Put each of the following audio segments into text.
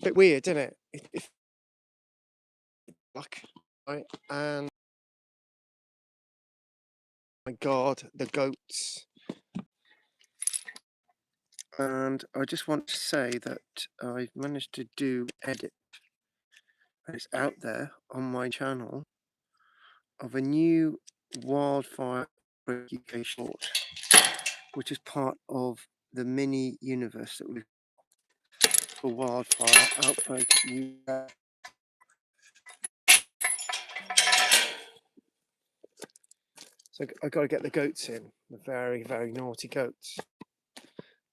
bit weird, isn't it? If luck, right? And my God, the goats. And I just want to say that I've managed to do edit, and it's out there on my channel, of a new wildfire UK short, which is part of the mini universe that we've for wildfire outbreak UK. So I got to get the goats in, the very, very naughty goats,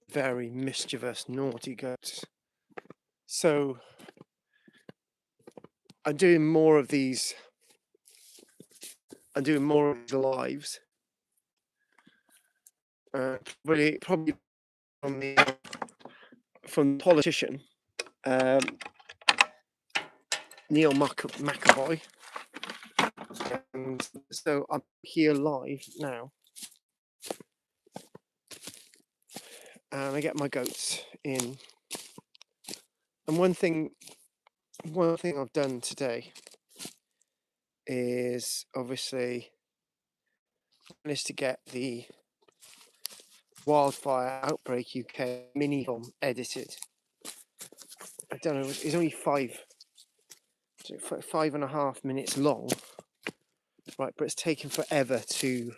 very mischievous, naughty goats. So I'm doing more of these. I'm doing more of the lives. Probably from the politician, Neil McAvoy. And so I'm here live now, and I get my goats in. And one thing I've done today is obviously managed to get the Wildfire Outbreak UK mini film edited. I don't know, it's only 5.5 minutes long, right? But it's taken forever to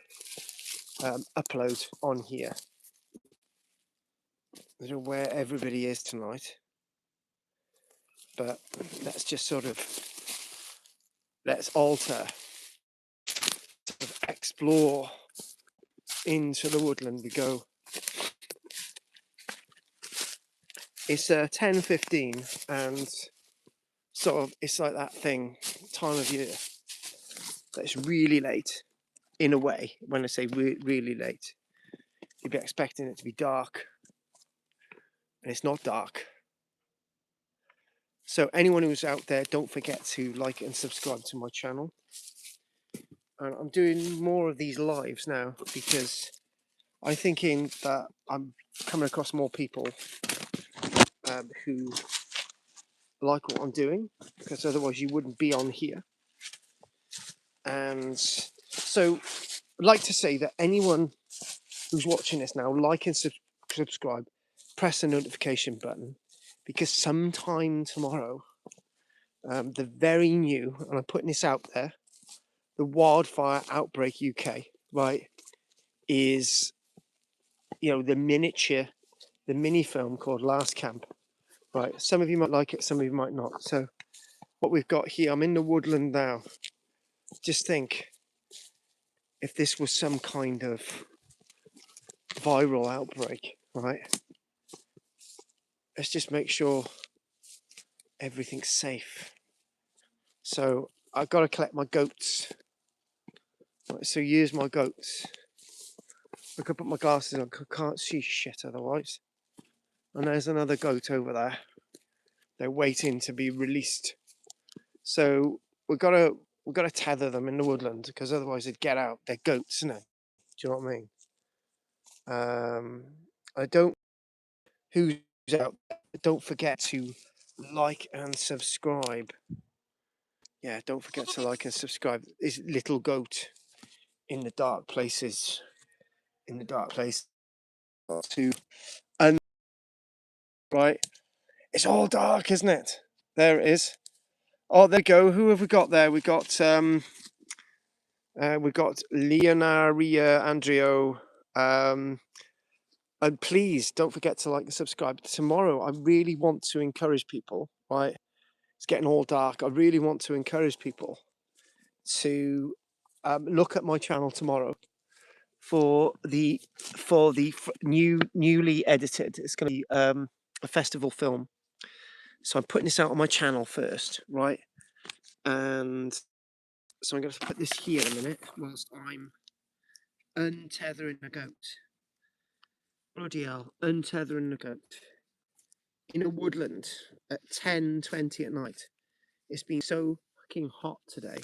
upload on here. I don't know where everybody is tonight, but let's just sort of let's explore into the woodland we go. It's 10:15, and sort of it's like that time of year that's really late in a way. When I say really late, you'd be expecting it to be dark, and it's not dark. So anyone who's out there, don't forget to like and subscribe to my channel. And I'm doing more of these lives now because I'm thinking that I'm coming across more people who like what I'm doing, because otherwise you wouldn't be on here. And so I'd like to say that anyone who's watching this now, like and subscribe, press the notification button, because sometime tomorrow, the very new, and I'm putting this out there, the Wildfire Outbreak UK, right, is, the mini film called Last Camp, right? Some of you might like it, some of you might not. So what we've got here, I'm in the woodland now. Just think, if this was some kind of viral outbreak, right? Let's just make sure everything's safe. So I've got to collect my goats. Right, so here's my goats. I could put my glasses on, I can't see shit otherwise. And there's another goat over there. They're waiting to be released. So we've got to tether them in the woodland, because otherwise they'd get out. They're goats, isn't it? Do you know what I mean? I don't. Who's out there? Don't forget to like and subscribe. Yeah, don't forget to like and subscribe. This little goat in the dark places. To right. It's all dark, isn't it? There it is. Oh, there we go. Who have we got there? We got Leonaria Andrio. And please don't forget to like and subscribe. Tomorrow, I really want to encourage people. Right, it's getting all dark. I really want to encourage people to look at my channel tomorrow for the newly edited. It's going to be a festival film. So I'm putting this out on my channel first, right? And so I'm going to put this here in a minute whilst I'm untethering a goat. Bloody hell, untethering a goat in a woodland at 10:20 at night. It's been so fucking hot today.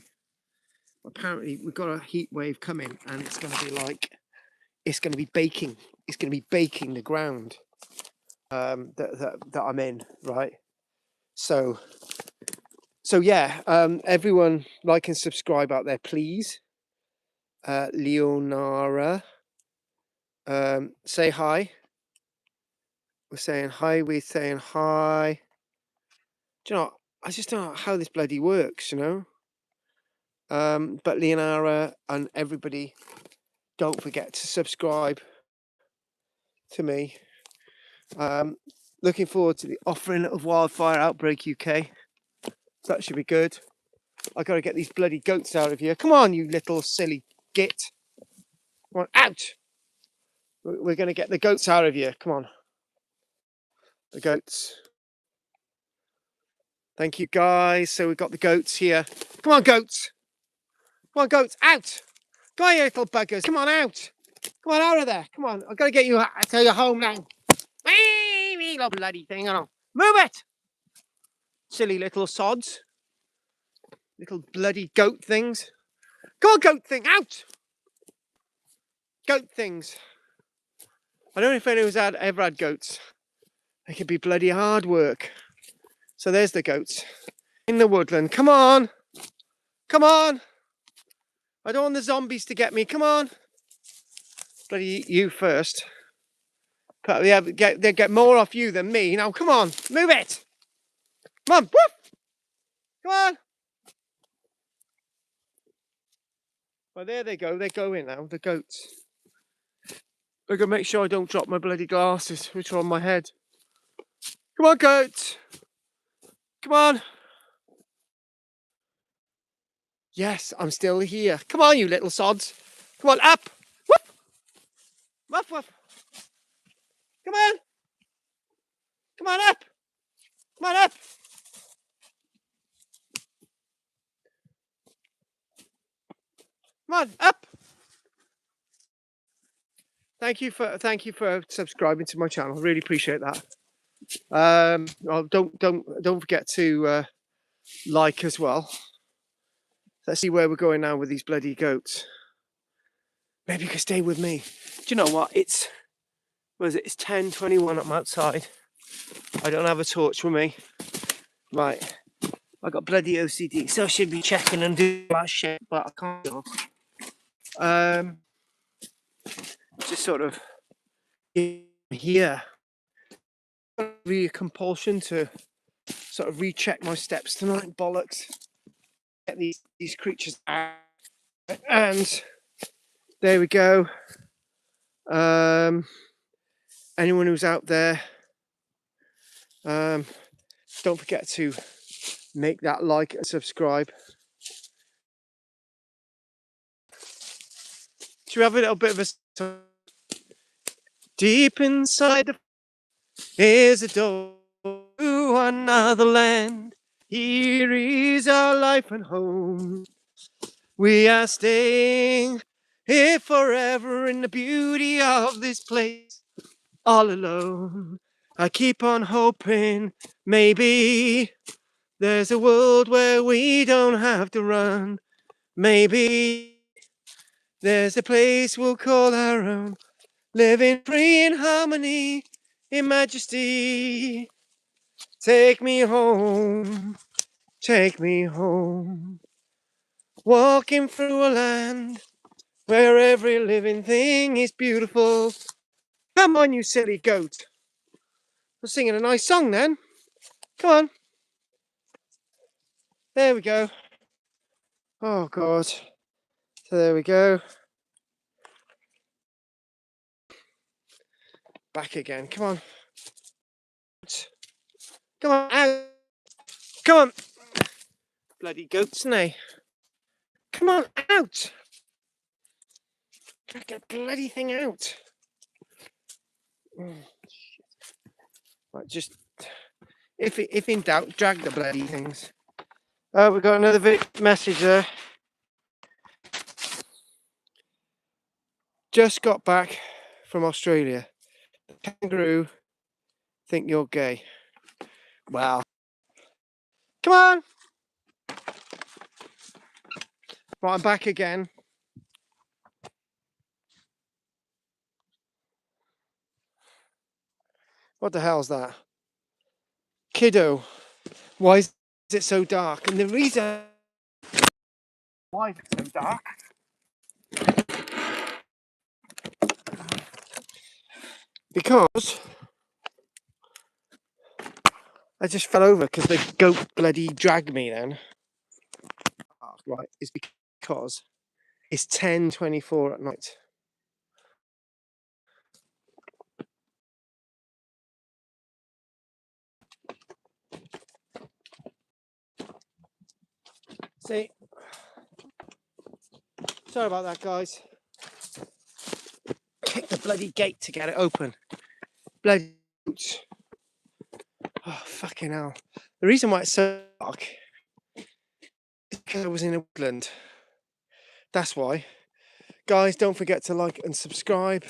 Apparently we've got a heat wave coming, and it's going to be baking. It's going to be baking the ground that I'm in, right? So yeah, everyone like and subscribe out there, please. Leonara, say hi. We're saying hi. We're saying hi. Do you know? I just don't know how this bloody works, you know. But Leonara and everybody, don't forget to subscribe to me. Looking forward to the offering of Wildfire Outbreak UK. That should be good. I got to get these bloody goats out of here. Come on, you little silly git. Come on, out. We're going to get the goats out of here. Come on. The goats. Thank you, guys. So we've got the goats here. Come on, goats. Come on, goats. Out. Come on, you little buggers. Come on, out. Come on, out of there. Come on. I've got to get you to your home now. Little bloody thing. Move it. Silly little sods. Little bloody goat things. Come on, goat thing. Out. Goat things. I don't know if anyone's ever had goats. They can be bloody hard work. So there's the goats in the woodland. Come on. Come on. I don't want the zombies to get me. Come on. Bloody you first. They get more off you than me. Now, come on. Move it. Come on. Woof. Come on. Well, there they go. They're going now, the goats. I've got to make sure I don't drop my bloody glasses, which are on my head. Come on, goats. Come on. Yes, I'm still here. Come on, you little sods. Come on, up. Woof. Woof, woof. Come on. Come on, up. Come on, up. Come on, up. Thank you for subscribing to my channel. Really appreciate that. Don't forget to like as well. Let's see where we're going now with these bloody goats. Maybe you can stay with me. Do you know what? It's 10:21. I'm outside. I don't have a torch with me. Right. I got bloody OCD, so I should be checking and doing that shit, but I can't. Just sort of here. Really a compulsion to sort of recheck my steps tonight. Bollocks. Get these creatures out. And there we go. Anyone who's out there, don't forget to make that like and subscribe. Should we have a little bit of a... Deep inside the is a door to another land. Here is our life and home. We are staying here forever in the beauty of this place. All alone, I keep on hoping maybe there's a world where we don't have to run. Maybe there's a place we'll call our own. Living free in harmony, in majesty. Take me home, take me home. Walking through a land where every living thing is beautiful. Come on, you silly goat. I'm singing a nice song then. Come on. There we go. Oh, God. So there we go. Back again. Come on. Come on, out. Come on. Bloody goats, nay. Come on, out. Get the bloody thing out. Right, just if in doubt, drag the bloody things. We've got another message there. Just got back from Australia. The kangaroo think you're gay. Wow. Come on. Right, I'm back again. What the hell's that? Kiddo. Why is it so dark? And the reason why is it so dark? Because I just fell over because the goat bloody dragged me then. Right, it's because it's 10:24 at night. See? Sorry about that, guys. Kick the bloody gate to get it open. Bloody goats. Oh, fucking hell. The reason why it's so dark is because I was in a woodland. That's why. Guys, don't forget to like and subscribe.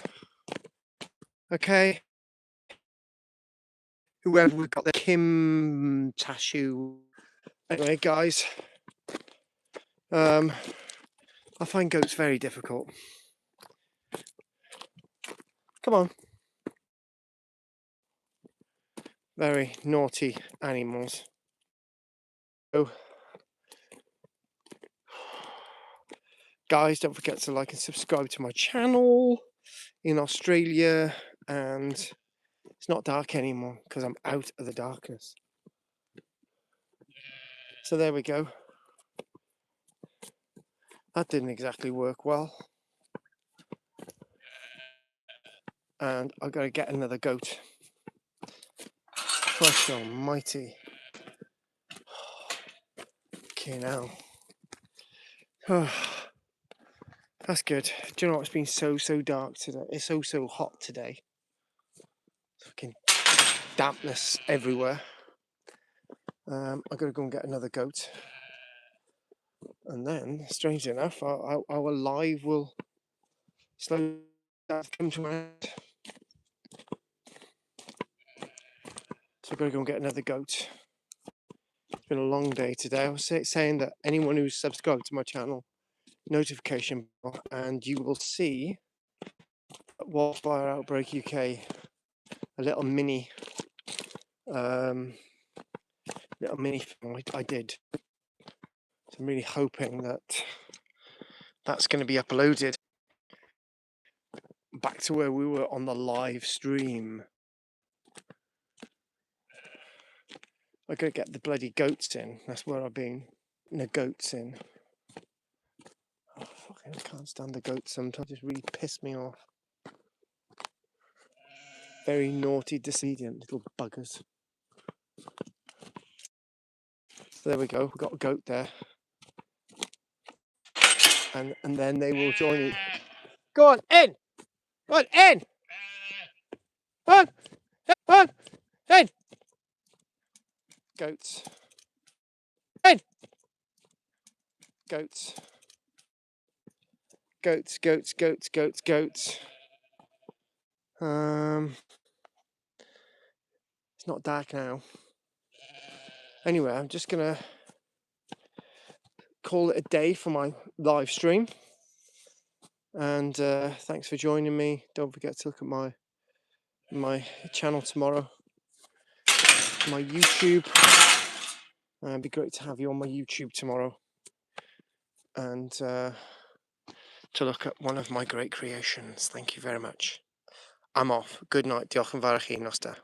Okay? Whoever we got there. Kim Tashu. Anyway, guys. I find goats very difficult. Come on. Very naughty animals. So, guys, don't forget to like and subscribe to my channel in Australia. And it's not dark anymore because I'm out of the darkness. So there we go. That didn't exactly work well. And I've got to get another goat. Christ almighty. Okay, now. That's good. Do you know what? It's been so dark today. It's so hot today. Fucking dampness everywhere. I've got to go and get another goat. And then, strangely enough, our live will slowly come to an end. So I've got to go and get another goat. It's been a long day today. I was saying that anyone who's subscribed to my channel, notification bell, and you will see at Wildfire Outbreak UK a little mini film I did. So I'm really hoping that that's going to be uploaded back to where we were on the live stream. I gotta get the bloody goats in. That's where I've been. The goats in. Oh, fucking, I can't stand the goats sometimes. Just really piss me off. Very naughty, disobedient little buggers. So there we go. We've got a goat there. And then they will join you. Go on, in! Go on, in! Go on! Go on! In! Goats. In! Goats. Goats, goats, goats, goats, goats. It's not dark now. Anyway, I'm just gonna call it a day for my live stream. And thanks for joining me. Don't forget to look at my channel tomorrow, my YouTube. It'd be great to have you on my YouTube tomorrow, and to look at one of my great creations. Thank you very much. I'm off. Good night. Diolch yn fawr I chi, Nosta.